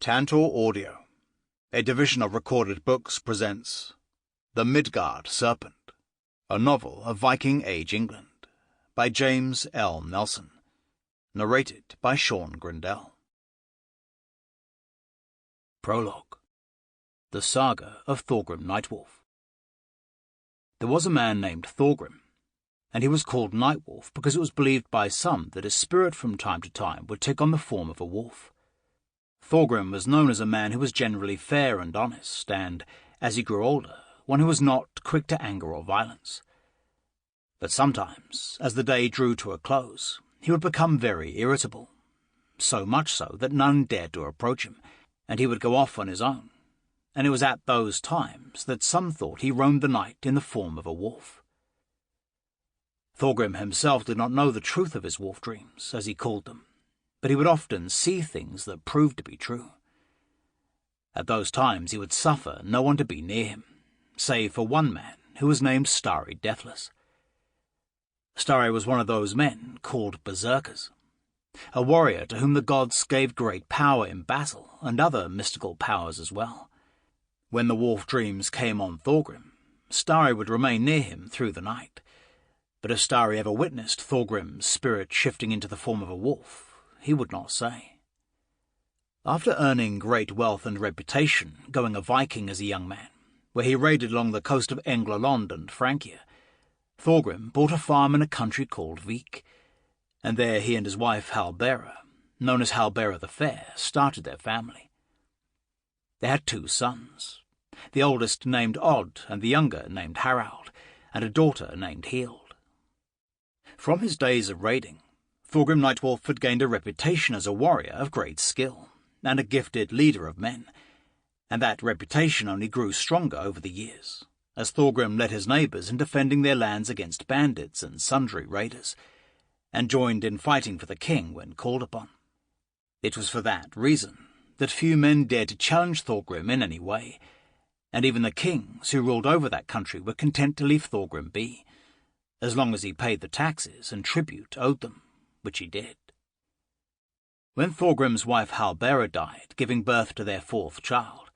Tantor Audio, a division of Recorded Books, presents The Midgard Serpent, a novel of Viking Age England, by James L. Nelson, narrated by Shaun Grindell. Prologue. The Saga of Thorgrim Night Wolf. There was a man named Thorgrim, and he was called Night Wolf because it was believed by some that his spirit from time to time would take on the form of a wolf. Thorgrim was known as a man who was generally fair and honest, and, as he grew older, one who was not quick to anger or violence. But sometimes, as the day drew to a close, he would become very irritable, so much so that none dared to approach him, and he would go off on his own, and it was at those times that some thought he roamed the night in the form of a wolf. Thorgrim himself did not know the truth of his wolf dreams, as he called them, but he would often see things that proved to be true. At those times he would suffer no one to be near him, save for one man who was named Starry Deathless. Starry was one of those men called berserkers, a warrior to whom the gods gave great power in battle and other mystical powers as well. When the wolf dreams came on Thorgrim, Starry would remain near him through the night, but if Starry ever witnessed Thorgrim's spirit shifting into the form of a wolf, he would not say. After earning great wealth and reputation going a Viking as a young man, where he raided along the coast of Engla-land and Francia, Thorgrim bought a farm in a country called Vik, and there he and his wife Halbera, known as Halbera the Fair, started their family. They had 2 sons, the oldest named Odd and the younger named Harald, and a daughter named Hield. From his days of raiding, Thorgrim Night Wolf had gained a reputation as a warrior of great skill, and a gifted leader of men, and that reputation only grew stronger over the years, as Thorgrim led his neighbours in defending their lands against bandits and sundry raiders, and joined in fighting for the king when called upon. It was for that reason that few men dared to challenge Thorgrim in any way, and even the kings who ruled over that country were content to leave Thorgrim be, as long as he paid the taxes and tribute owed them, which he did. When Thorgrim's wife Halbera died, giving birth to their 4th child,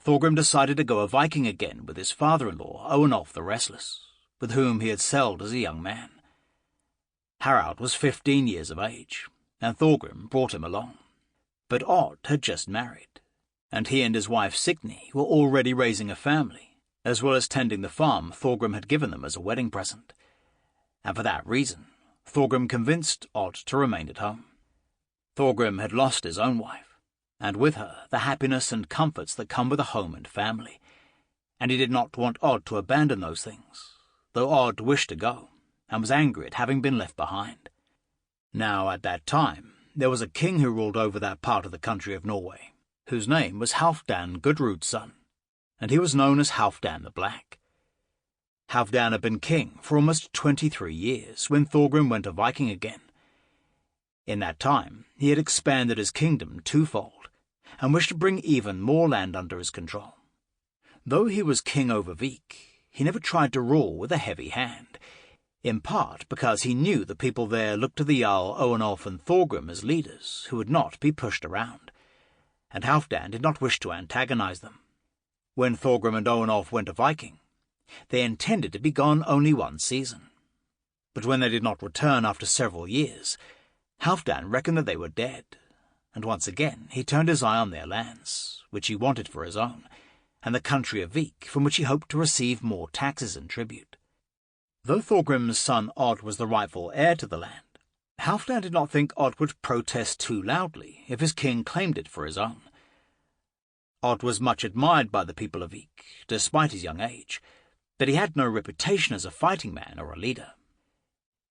Thorgrim decided to go a Viking again with his father-in-law, Owenolf the Restless, with whom he had sailed as a young man. Harald was 15 years of age, and Thorgrim brought him along. But Odd had just married, and he and his wife Signy were already raising a family, as well as tending the farm Thorgrim had given them as a wedding present, and for that reason Thorgrim convinced Odd to remain at home. Thorgrim had lost his own wife, and with her the happiness and comforts that come with a home and family, and he did not want Odd to abandon those things, though Odd wished to go, and was angry at having been left behind. Now at that time there was a king who ruled over that part of the country of Norway, whose name was Halfdan Gudrud's son, and he was known as Halfdan the Black. Halfdan had been king for almost 23 years when Thorgrim went a Viking again. In that time he had expanded his kingdom 2-fold, and wished to bring even more land under his control. Though he was king over Vik, he never tried to rule with a heavy hand, in part because he knew the people there looked to the Jarl Owenolf and Thorgrim as leaders who would not be pushed around, and Halfdan did not wish to antagonize them. When Thorgrim and Owenolf went a Viking, they intended to be gone only 1 season. But when they did not return after several years, Halfdan reckoned that they were dead, and once again he turned his eye on their lands, which he wanted for his own, and the country of Vik, from which he hoped to receive more taxes and tribute. Though Thorgrim's son Odd was the rightful heir to the land, Halfdan did not think Odd would protest too loudly if his king claimed it for his own. Odd was much admired by the people of Vik, despite his young age, but he had no reputation as a fighting man or a leader.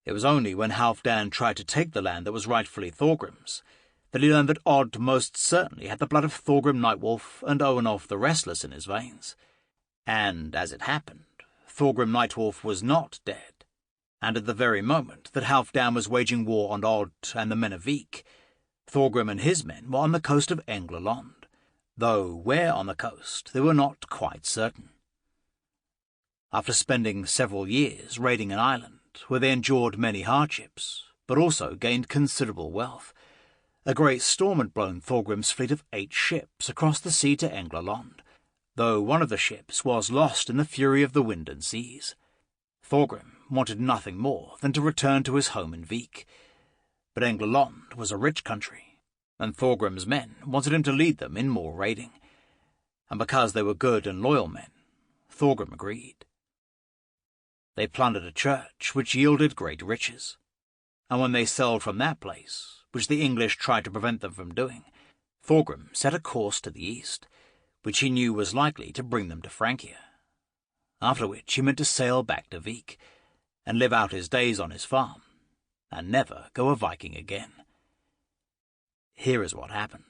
It was only when Halfdan tried to take the land that was rightfully Thorgrim's that he learned that Odd most certainly had the blood of Thorgrim Night Wolf and Owenolf the Restless in his veins. And, as it happened, Thorgrim Night Wolf was not dead, and at the very moment that Halfdan was waging war on Odd and the men of Vik, Thorgrim and his men were on the coast of Engla-land, though where on the coast they were not quite certain. After spending several years raiding an island, where they endured many hardships, but also gained considerable wealth, A great storm had blown Thorgrim's fleet of 8 ships across the sea to Engla-land, though one of the ships was lost in the fury of the wind and seas. Thorgrim wanted nothing more than to return to his home in Vik, but Engla-land was a rich country, and Thorgrim's men wanted him to lead them in more raiding, and because they were good and loyal men, Thorgrim agreed. They plundered a church which yielded great riches, and when they sailed from that place, which the English tried to prevent them from doing, Thorgrim set a course to the east, which he knew was likely to bring them to Francia, after which he meant to sail back to Vik and live out his days on his farm, and never go a Viking again. Here is what happened.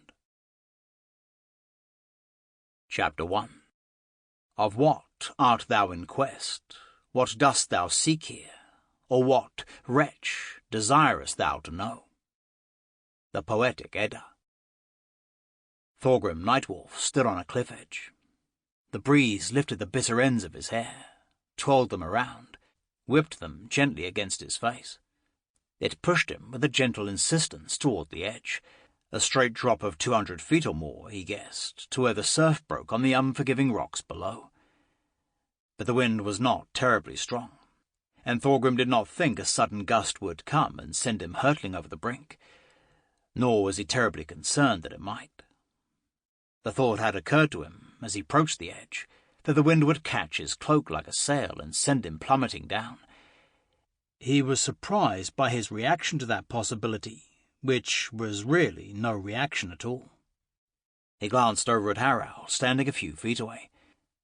Chapter 1. Of what art thou in quest? What dost thou seek here? Or what, wretch, desirest thou to know? The Poetic Edda. Thorgrim Night Wolf stood on a cliff edge. The breeze lifted the bitter ends of his hair, twirled them around, whipped them gently against his face. It pushed him with a gentle insistence toward the edge, a straight drop of 200 feet or more, he guessed, to where the surf broke on the unforgiving rocks below. But the wind was not terribly strong, and Thorgrim did not think a sudden gust would come and send him hurtling over the brink, nor was he terribly concerned that it might. The thought had occurred to him, as he approached the edge, that the wind would catch his cloak like a sail and send him plummeting down. He was surprised by his reaction to that possibility, which was really no reaction at all. He glanced over at Harald, standing a few feet away.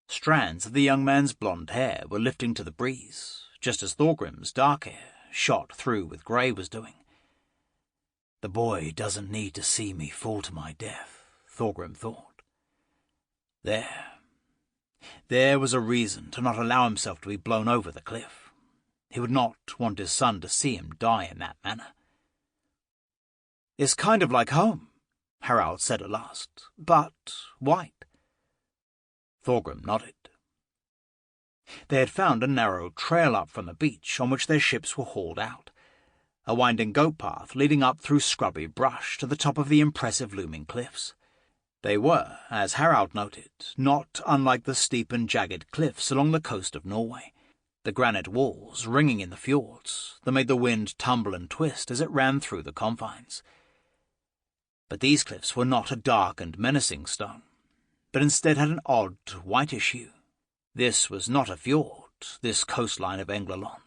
Strands of the young man's blonde hair were lifting to the breeze, just as Thorgrim's dark hair, shot through with grey, was doing. The boy doesn't need to see me fall to my death, Thorgrim thought. There was a reason to not allow himself to be blown over the cliff. He would not want his son to see him die in that manner. "It's kind of like home," Harald said at last, "but white." Thorgrim nodded. They had found a narrow trail up from the beach on which their ships were hauled out, a winding goat path leading up through scrubby brush to the top of the impressive looming cliffs. They were, as Harald noted, not unlike the steep and jagged cliffs along the coast of Norway, the granite walls ringing in the fjords that made the wind tumble and twist as it ran through the confines. But these cliffs were not a dark and menacing stone, but instead had an odd, whitish hue. This was not a fjord, this coastline of Engla-land.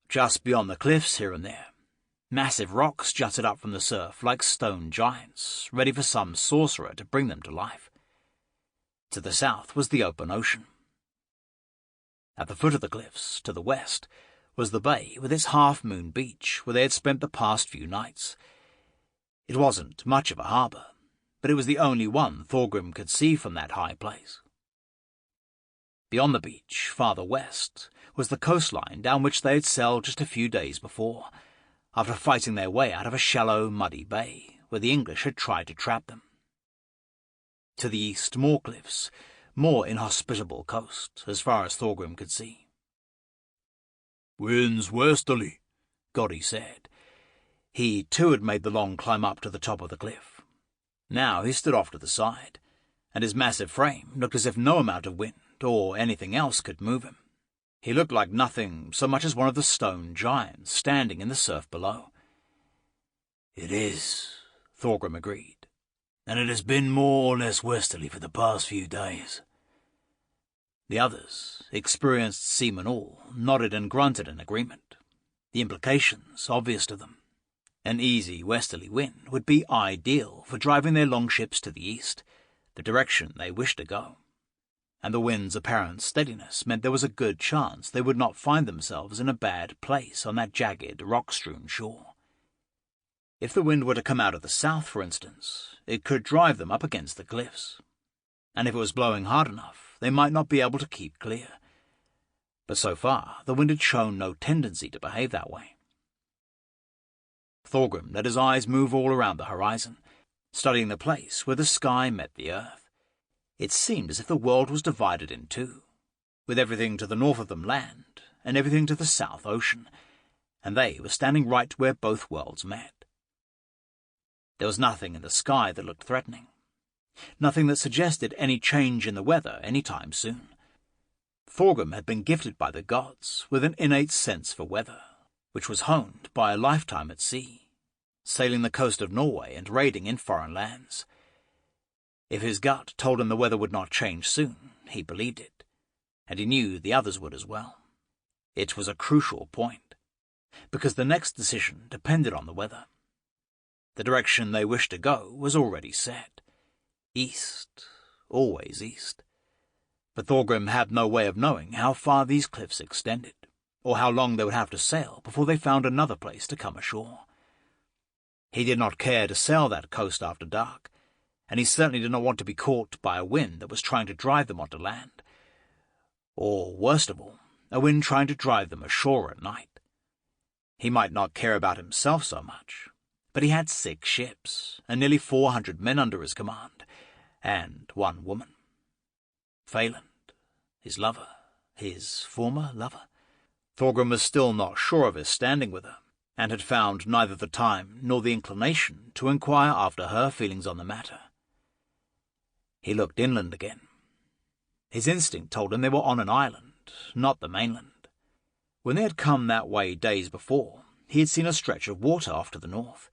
Just beyond the cliffs, here and there, massive rocks jutted up from the surf like stone giants, ready for some sorcerer to bring them to life. To the south was the open ocean. At the foot of the cliffs, to the west, was the bay with its half-moon beach where they had spent the past few nights. It wasn't much of a harbour, but it was the only one Thorgrim could see from that high place. Beyond the beach, farther west, was the coastline down which they had sailed just a few days before, after fighting their way out of a shallow, muddy bay where the English had tried to trap them. To the east, more cliffs, more inhospitable coast, as far as Thorgrim could see. "Wind's westerly," Goddy said. He, too, had made the long climb up to the top of the cliff. Now he stood off to the side, and his massive frame looked as if no amount of wind or anything else could move him. He looked like nothing so much as one of the stone giants standing in the surf below. "It is," Thorgrim agreed, "and it has been more or less westerly for the past few days." The others, experienced seamen all, nodded and grunted in agreement, the implications obvious to them. An easy westerly wind would be ideal for driving their longships to the east, the direction they wished to go, and the wind's apparent steadiness meant there was a good chance they would not find themselves in a bad place on that jagged, rock-strewn shore. If the wind were to come out of the south, for instance, it could drive them up against the cliffs, and if it was blowing hard enough, they might not be able to keep clear. But so far, the wind had shown no tendency to behave that way. Thorgrim let his eyes move all around the horizon, studying the place where the sky met the earth. It seemed as if the world was divided in two, with everything to the north of them land, and everything to the south ocean, and they were standing right where both worlds met. There was nothing in the sky that looked threatening, nothing that suggested any change in the weather any time soon. Thorgrim had been gifted by the gods with an innate sense for weather, which was honed by a lifetime at sea, sailing the coast of Norway and raiding in foreign lands. If his gut told him the weather would not change soon, he believed it, and he knew the others would as well. It was a crucial point, because the next decision depended on the weather. The direction they wished to go was already set. East, always east. But Thorgrim had no way of knowing how far these cliffs extended, or how long they would have to sail before they found another place to come ashore. He did not care to sail that coast after dark, and he certainly did not want to be caught by a wind that was trying to drive them onto land. Or, worst of all, a wind trying to drive them ashore at night. He might not care about himself so much, but he had 6 ships, and nearly 400 men under his command, and 1 woman. Phelan, his lover, his former lover. Thorgrim was still not sure of his standing with her, and had found neither the time nor the inclination to inquire after her feelings on the matter. He looked inland again. His instinct told him they were on an island, not the mainland. When they had come that way days before, he had seen a stretch of water off to the north.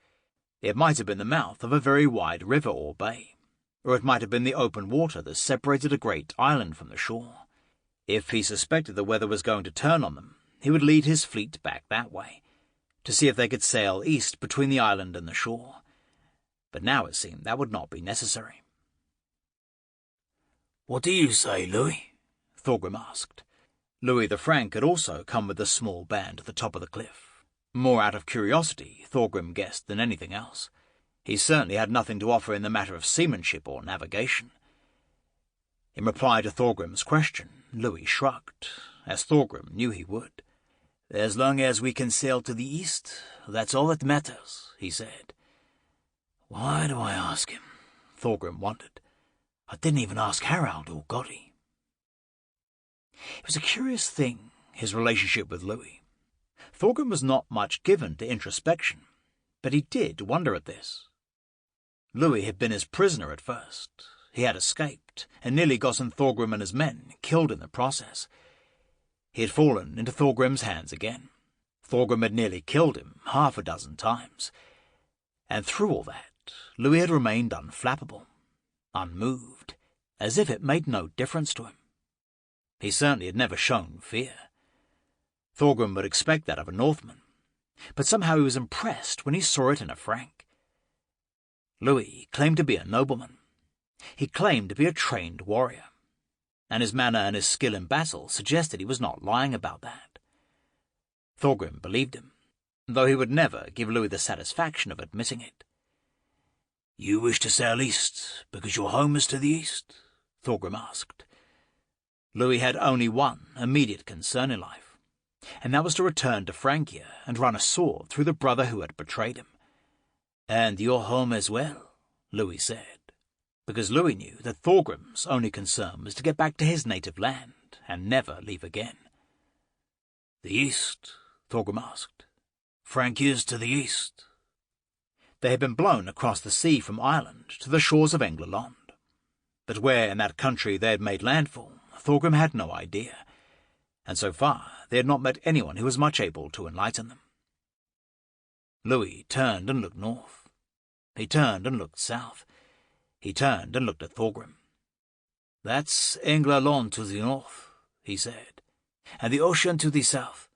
It might have been the mouth of a very wide river or bay, or it might have been the open water that separated a great island from the shore. If he suspected the weather was going to turn on them, he would lead his fleet back that way, to see if they could sail east between the island and the shore. But now it seemed that would not be necessary. "What do you say, Louis?" Thorgrim asked. Louis the Frank had also come with a small band at the top of the cliff. More out of curiosity, Thorgrim guessed, than anything else. He certainly had nothing to offer in the matter of seamanship or navigation. In reply to Thorgrim's question, Louis shrugged, as Thorgrim knew he would. "As long as we can sail to the east, that's all that matters," he said. "Why do I ask him?" Thorgrim wondered. "I didn't even ask Harald or Gotti." It was a curious thing, his relationship with Louis. Thorgrim was not much given to introspection, but he did wonder at this. Louis had been his prisoner at first. He had escaped, and nearly gotten Thorgrim and his men killed in the process. He had fallen into Thorgrim's hands again. Thorgrim had nearly killed him 6 times. And through all that, Louis had remained unflappable, unmoved, as if it made no difference to him. He certainly had never shown fear. Thorgrim would expect that of a Northman, but somehow he was impressed when he saw it in a Frank. Louis claimed to be a nobleman. He claimed to be a trained warrior, and his manner and his skill in battle suggested he was not lying about that. Thorgrim believed him, though he would never give Louis the satisfaction of admitting it. "You wish to sail east because your home is to the east?" Thorgrim asked. Louis had only one immediate concern in life, and that was to return to Francia and run a sword through the brother who had betrayed him. "And your home as well," Louis said, because Louis knew that Thorgrim's only concern was to get back to his native land and never leave again. "The east?" Thorgrim asked. "Francia's to the east." They had been blown across the sea from Ireland to the shores of Engla-land, but where in that country they had made landfall, Thorgrim had no idea, and so far they had not met anyone who was much able to enlighten them. Louis turned and looked north. He turned and looked south. He turned and looked at Thorgrim. "That's Engla-land to the north," he said, "and the ocean to the south,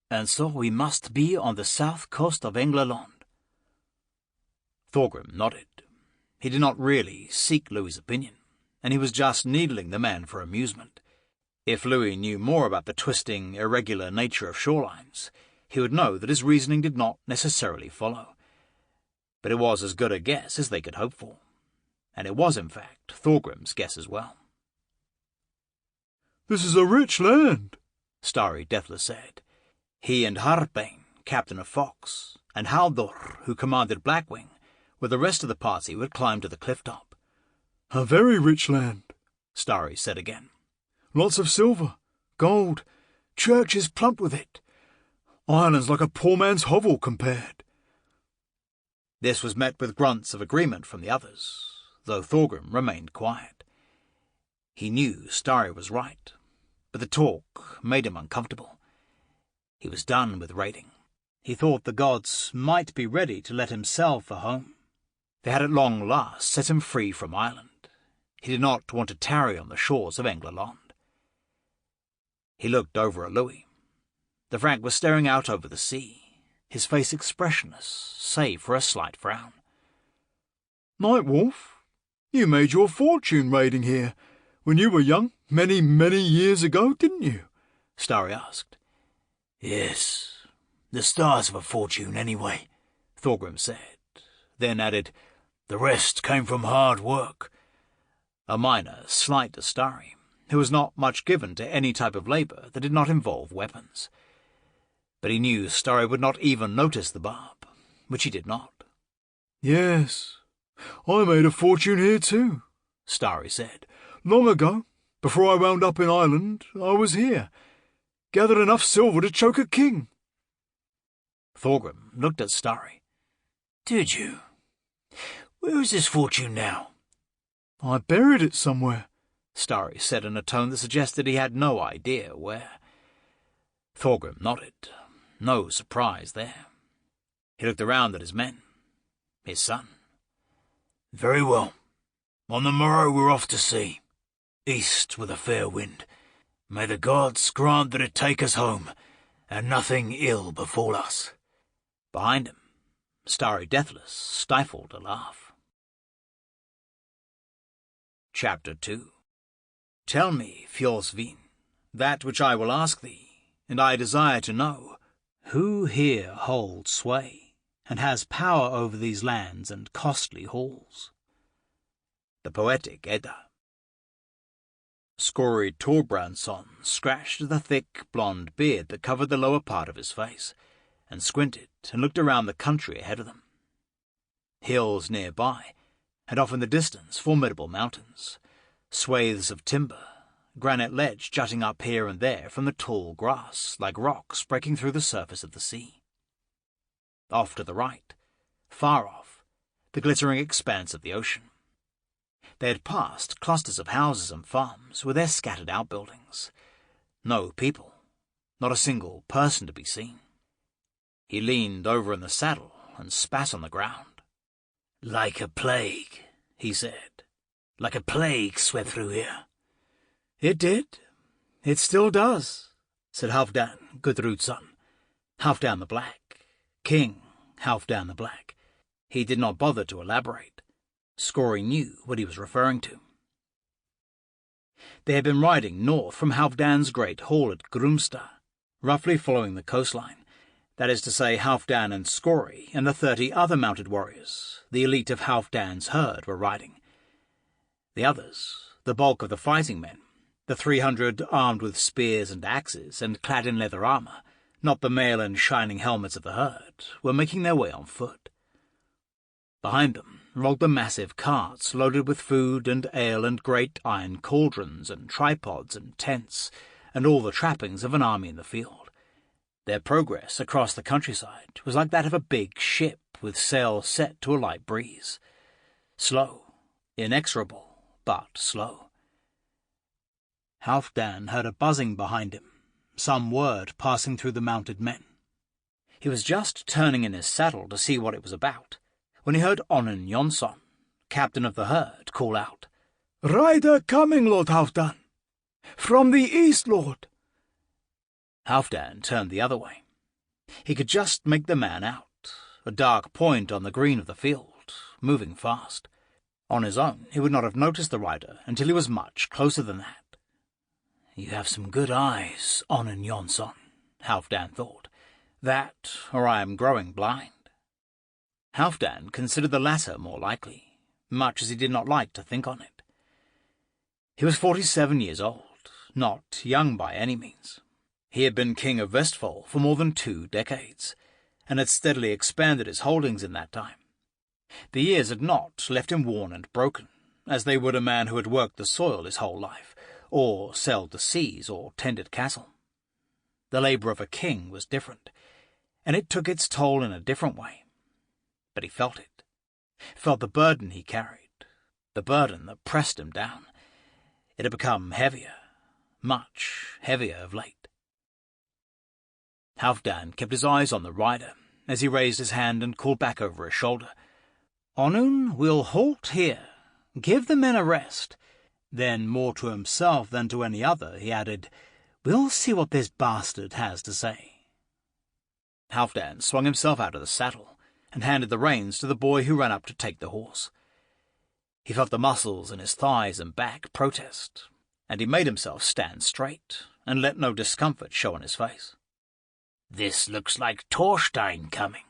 and so we must be on the south coast of Engla-land." Thorgrim nodded. He did not really seek Louis's opinion, and he was just needling the man for amusement. If Louis knew more about the twisting, irregular nature of shorelines, he would know that his reasoning did not necessarily follow. But it was as good a guess as they could hope for, and it was, in fact, Thorgrim's guess as well. "This is a rich land," Starry Deathless said. He and Harpain, captain of Fox, and Halldor, who commanded Blackwing, were the rest of the party who had climbed to the cliff top. "A very rich land," Starry said again. "Lots of silver, gold, churches plumped with it. Ireland's like a poor man's hovel compared." This was met with grunts of agreement from the others, though Thorgrim remained quiet. He knew Starry was right, but the talk made him uncomfortable. He was done with raiding. He thought the gods might be ready to let himself a home. They had at long last set him free from Ireland. He did not want to tarry on the shores of Engla-land. He looked over at Louis. The Frank was staring out over the sea, his face expressionless, save for a slight frown. "Night Wolf, you made your fortune raiding here when you were young, many, many years ago, didn't you?" Starry asked. "Yes, the stars of a fortune anyway," Thorgrim said, then added, "The rest came from hard work." A minor slight to Starry, who was not much given to any type of labour that did not involve weapons. But he knew Starry would not even notice the barb, which he did not. "Yes, I made a fortune here too," Starry said. "Long ago, before I wound up in Ireland, I was here. Gathered enough silver to choke a king." Thorgrim looked at Starry. "Did you? Where is this fortune now?" "I buried it somewhere," Starry said in a tone that suggested he had no idea where. Thorgrim nodded. No surprise there. He looked around at his men. His son. "Very well. On the morrow we're off to sea, east with a fair wind. May the gods grant that it take us home, and nothing ill befall us." Behind him, Starry Deathless stifled a laugh. Chapter 2. Tell me, Fjorsvin, that which I will ask thee, and I desire to know, who here holds sway, and has power over these lands and costly halls? The Poetic Edda. Skorri Torbrandsson scratched at the thick blonde beard that covered the lower part of his face, and squinted and looked around the country ahead of them. Hills nearby, and off in the distance formidable mountains, swathes of timber, granite ledge jutting up here and there from the tall grass like rocks breaking through the surface of the sea. Off to the right, far off, the glittering expanse of the ocean. They had passed clusters of houses and farms with their scattered outbuildings. No people, not a single person to be seen. He leaned over in the saddle and spat on the ground. "Like a plague," he said. "Like a plague swept through here." "It did. It still does," said Halfdan Gudrudsson, Halfdan the Black, King Halfdan the Black. He did not bother to elaborate. Skorri knew what he was referring to. They had been riding north from Halfdan's great hall at Grumstad, roughly following the coastline. That is to say, Halfdan and Skorri and the 30 other mounted warriors, the elite of Halfdan's herd, were riding. The others, the bulk of the fighting men, the 300 armed with spears and axes and clad in leather armour, not the mail and shining helmets of the herd, were making their way on foot. Behind them rolled the massive carts loaded with food and ale and great iron cauldrons and tripods and tents and all the trappings of an army in the field. Their progress across the countryside was like that of a big ship with sails set to a light breeze. Slow, inexorable, but slow. Halfdan heard a buzzing behind him, some word passing through the mounted men. He was just turning in his saddle to see what it was about, when he heard Onnen Jonsson, captain of the herd, call out, "Rider coming, Lord Halfdan! From the east, Lord!" Halfdan turned the other way. He could just make the man out, a dark point on the green of the field, moving fast. On his own, he would not have noticed the rider until he was much closer than that. "You have some good eyes, Onnen Jonsson," Halfdan thought. "That, or I am growing blind." Halfdan considered the latter more likely, much as he did not like to think on it. He was 47 years old, not young by any means. He had been king of Vestfold for more than 2 decades, and had steadily expanded his holdings in that time. The years had not left him worn and broken, as they would a man who had worked the soil his whole life, or sailed the seas, or tended cattle. The labour of a king was different, and it took its toll in a different way. But he felt it. felt the burden he carried, the burden that pressed him down. It had become heavier, much heavier of late. Halfdan kept his eyes on the rider as he raised his hand and called back over his shoulder, "Onund, we'll halt here. Give the men a rest." Then, more to himself than to any other, he added, "We'll see what this bastard has to say." Halfdan swung himself out of the saddle and handed the reins to the boy who ran up to take the horse. He felt the muscles in his thighs and back protest, and he made himself stand straight and let no discomfort show on his face. "This looks like Thorstein coming,"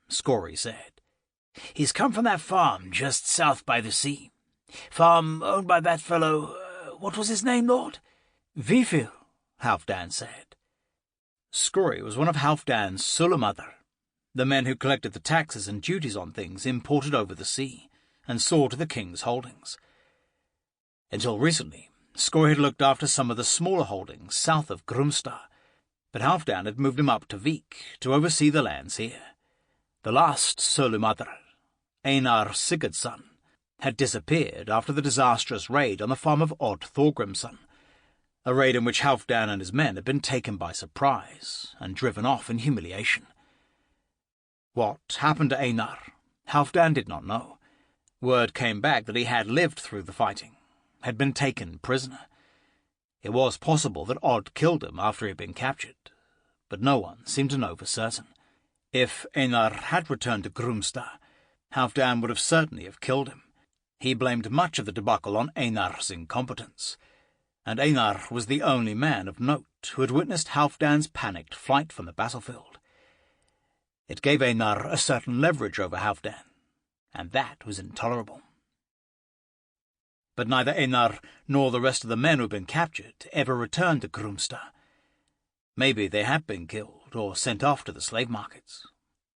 Scory said. "He's come from that farm just south by the sea. Farm owned by that fellow, what was his name, Lord?" "Vifil," Halfdan said. Scory was one of Halfdan's Sulamadr, the men who collected the taxes and duties on things imported over the sea, and saw to the king's holdings. Until recently, Scory had looked after some of the smaller holdings south of Grumstad, but Halfdan had moved him up to Vik to oversee the lands here. The last Sulamadr, Einar Sigurdsson, had disappeared after the disastrous raid on the farm of Odd Thorgrimsson, a raid in which Halfdan and his men had been taken by surprise and driven off in humiliation. What happened to Einar, Halfdan did not know. Word came back that he had lived through the fighting, had been taken prisoner. It was possible that Odd killed him after he had been captured, but no one seemed to know for certain. If Einar had returned to Grumstad, Halfdan would have certainly have killed him. He blamed much of the debacle on Einar's incompetence, and Einar was the only man of note who had witnessed Halfdan's panicked flight from the battlefield. It gave Einar a certain leverage over Halfdan, and that was intolerable. But neither Einar nor the rest of the men who had been captured ever returned to Grumstad. Maybe they had been killed or sent off to the slave markets.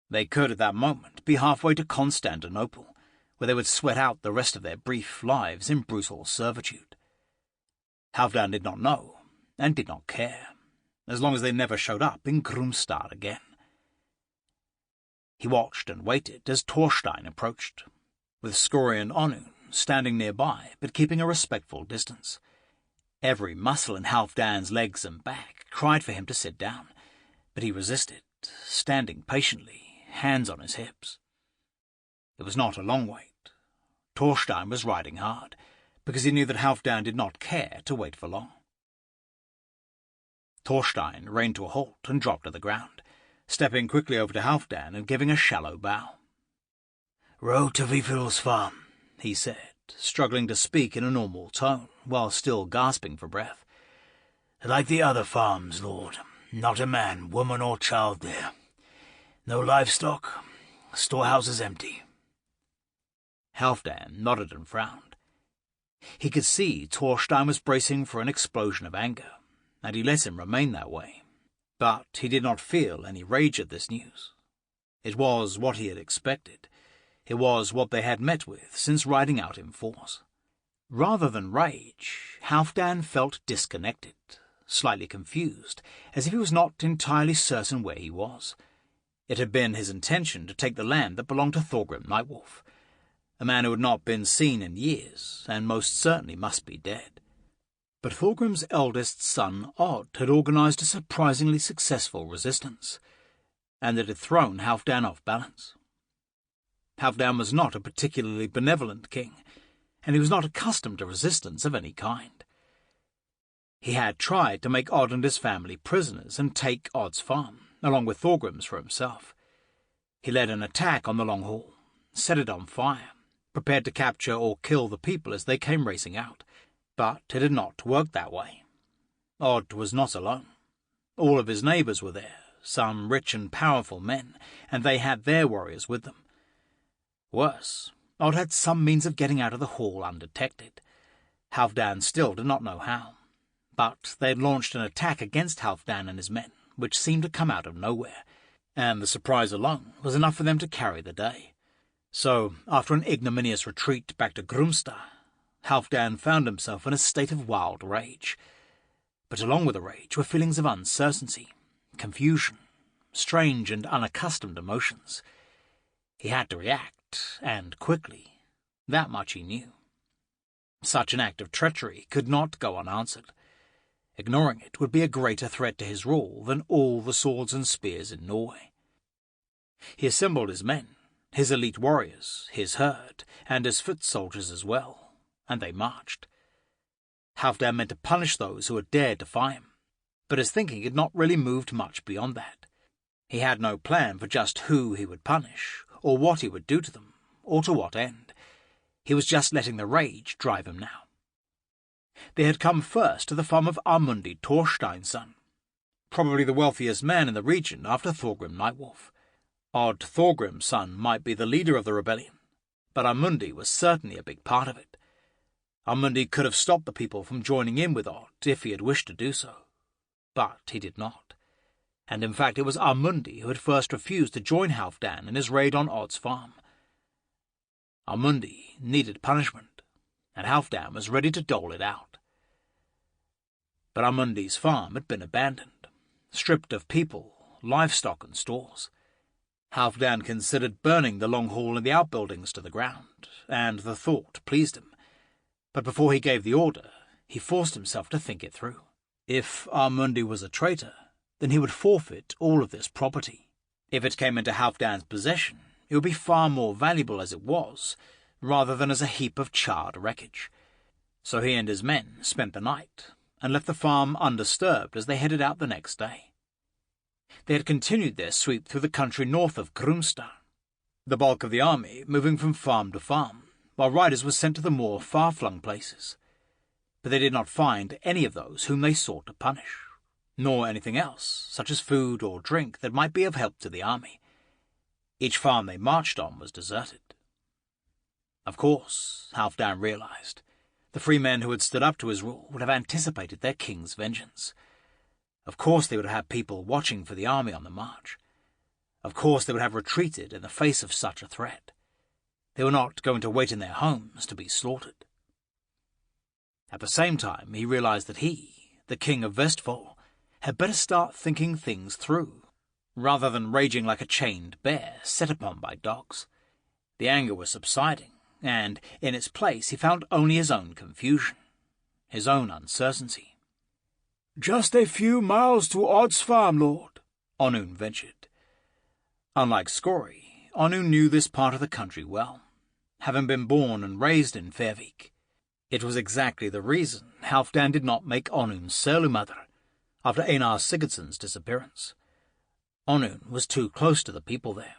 They could at that moment be halfway to Constantinople, where they would sweat out the rest of their brief lives in brutal servitude. Halfdan did not know, and did not care, as long as they never showed up in Grumstad again. He watched and waited as Thorstein approached, with Scory and Onund standing nearby but keeping a respectful distance. Every muscle in Halfdan's legs and back cried for him to sit down, but he resisted, standing patiently, hands on his hips. It was not a long wait. Thorstein was riding hard, because he knew that Halfdan did not care to wait for long. Thorstein reined to a halt and dropped to the ground, stepping quickly over to Halfdan and giving a shallow bow. "Row to Vifil's farm," he said, struggling to speak in a normal tone, while still gasping for breath. "Like the other farms, Lord. Not a man, woman, or child there. No livestock. Storehouses empty." Halfdan nodded and frowned. He could see Thorstein was bracing for an explosion of anger, and he let him remain that way. But he did not feel any rage at this news. It was what he had expected. It was what they had met with since riding out in force. Rather than rage, Halfdan felt disconnected, slightly confused, as if he was not entirely certain where he was. It had been his intention to take the land that belonged to Thorgrim Night Wolf, a man who had not been seen in years, and most certainly must be dead. But Thorgrim's eldest son, Odd, had organised a surprisingly successful resistance, and it had thrown Halfdan off balance. Halfdan was not a particularly benevolent king, and he was not accustomed to resistance of any kind. He had tried to make Odd and his family prisoners and take Odd's farm, along with Thorgrim's for himself. He led an attack on the Long Hall, set it on fire, prepared to capture or kill the people as they came racing out. But it had not worked that way. Odd was not alone. All of his neighbours were there, some rich and powerful men, and they had their warriors with them. Worse, Odd had some means of getting out of the hall undetected. Halfdan still did not know how, but they had launched an attack against Halfdan and his men, which seemed to come out of nowhere, and the surprise alone was enough for them to carry the day. So, after an ignominious retreat back to Grumstad, Halfdan found himself in a state of wild rage. But along with the rage were feelings of uncertainty, confusion, strange and unaccustomed emotions. He had to react, act, and quickly. That much he knew. Such an act of treachery could not go unanswered. Ignoring it would be a greater threat to his rule than all the swords and spears in Norway. He assembled his men, his elite warriors, his herd, and his foot soldiers as well, and they marched. Halfdan meant to punish those who had dared defy him, but his thinking had not really moved much beyond that. He had no plan for just who he would punish, or what he would do to them, or to what end. He was just letting the rage drive him now. They had come first to the farm of Ammundi Thorstein's son, probably the wealthiest man in the region after Thorgrim Night Wolf. Odd Thorgrim's son might be the leader of the rebellion, but Ammundi was certainly a big part of it. Ammundi could have stopped the people from joining in with Odd if he had wished to do so, but he did not. And in fact it was Ammundi who had first refused to join Halfdan in his raid on Odd's farm. Ammundi needed punishment, and Halfdan was ready to dole it out. But Ammundi's farm had been abandoned, stripped of people, livestock and stores. Halfdan considered burning the long hall and the outbuildings to the ground, and the thought pleased him. But before he gave the order, he forced himself to think it through. If Ammundi was a traitor, then he would forfeit all of this property. If it came into Halfdan's possession, it would be far more valuable as it was, rather than as a heap of charred wreckage. So he and his men spent the night, and left the farm undisturbed as they headed out the next day. They had continued their sweep through the country north of Grimstad, the bulk of the army moving from farm to farm, while riders were sent to the more far-flung places. But they did not find any of those whom they sought to punish, nor anything else, such as food or drink, that might be of help to the army. Each farm they marched on was deserted. Of course, Halfdan realized, the free men who had stood up to his rule would have anticipated their king's vengeance. Of course they would have had people watching for the army on the march. Of course they would have retreated in the face of such a threat. They were not going to wait in their homes to be slaughtered. At the same time, he realized that he, the king of Vestfold, had better start thinking things through, rather than raging like a chained bear set upon by dogs. The anger was subsiding, and in its place he found only his own confusion, his own uncertainty. "Just a few miles to Odd's farm, lord," Onund ventured. Unlike Skorri, Onund knew this part of the country well, having been born and raised in Fairvik. It was exactly the reason Halfdan did not make Onund Sørlumadr after Einar Sigurdsson's disappearance. Onund was too close to the people there.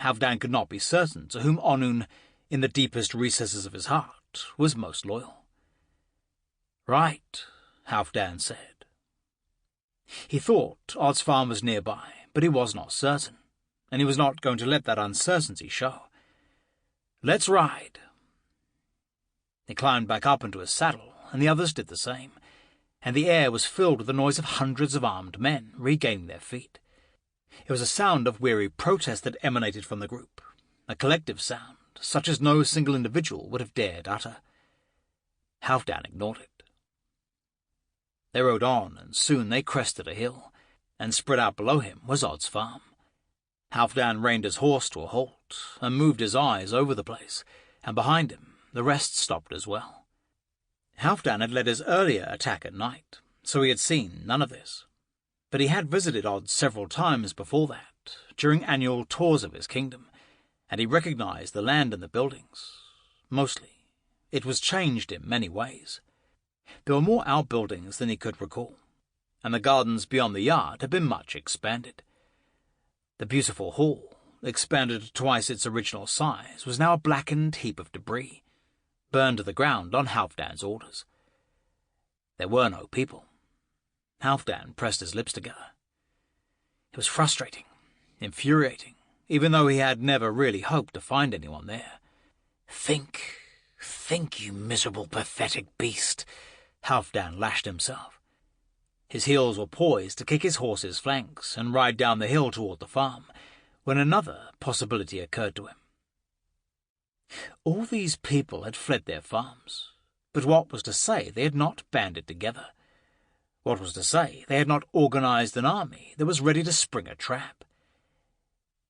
Halfdan could not be certain to whom Onund, in the deepest recesses of his heart, was most loyal. "Right," Halfdan said. He thought Odd's farm was nearby, but he was not certain, and he was not going to let that uncertainty show. "Let's ride." He climbed back up into his saddle, and the others did the same, and the air was filled with the noise of hundreds of armed men regaining their feet. It was a sound of weary protest that emanated from the group, a collective sound, such as no single individual would have dared utter. Halfdan ignored it. They rode on, and soon they crested a hill, and spread out below him was Odd's farm. Halfdan reined his horse to a halt, and moved his eyes over the place, and behind him the rest stopped as well. Halfdan had led his earlier attack at night, so he had seen none of this. But he had visited Odd several times before that, during annual tours of his kingdom, and he recognized the land and the buildings. Mostly, it was changed in many ways. There were more outbuildings than he could recall, and the gardens beyond the yard had been much expanded. The beautiful hall, expanded to twice its original size, was now a blackened heap of debris, burned to the ground on Halfdan's orders. There were no people. Halfdan pressed his lips together. It was frustrating, infuriating, even though he had never really hoped to find anyone there. Think, you miserable, pathetic beast," Halfdan lashed himself. His heels were poised to kick his horse's flanks and ride down the hill toward the farm, when another possibility occurred to him. All these people had fled their farms, but what was to say they had not banded together? What was to say they had not organized an army that was ready to spring a trap?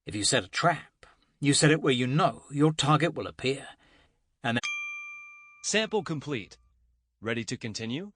If you set a trap, You set it where you know your target will appear. And Sample complete. Ready to continue?